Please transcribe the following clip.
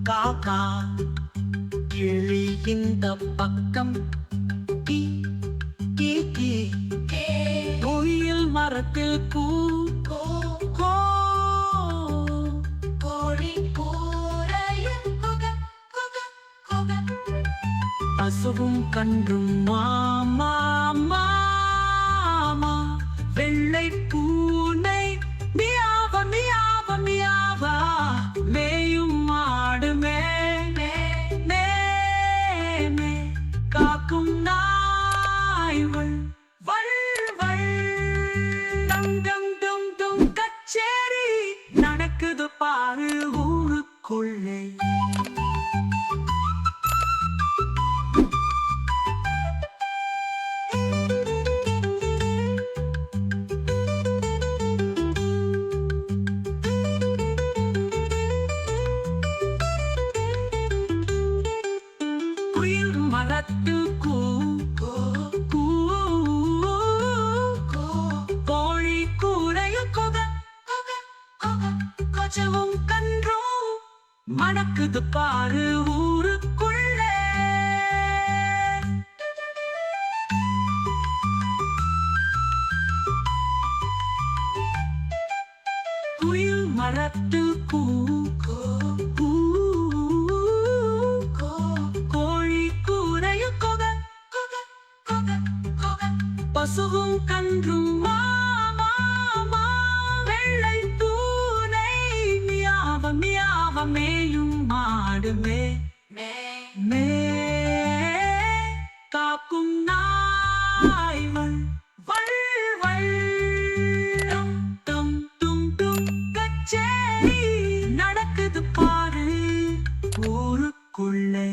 காக்கா கிளி இந்த பக்கம் கீ கீ கீ கோயில் மரத்தில் கூ கோ கோழி கூரையில் கொக கொக கொக பசுவும் கன்றும் மாமா மாமா வெள்ளை பூனை மியாவ மியாவ மியாவா மேயும் மாடு மே மே மே காக்கும் நாய்வள் வள் வள் டம் டம் டும் டும் கச்சேரி நடக்குது பாரு ஊருக்குள்ளே குயில் மரத்து கூ கூ கோழி கூரையில் கொக கொச்சவும் கன்றும் மணக்குது பாரு ஊருக்குள்ளே குயில் மரத்து கூ பசுவும் கன்றும் மாமா வெள்ளை பூனை மியாவ மியாவ மேயும் மாடு மே மே காக்கும் நாய்வள் வள் வள் டம் டம் டும் டும் கச்சேரி நடக்குது பாரு ஊருக்குள்ளே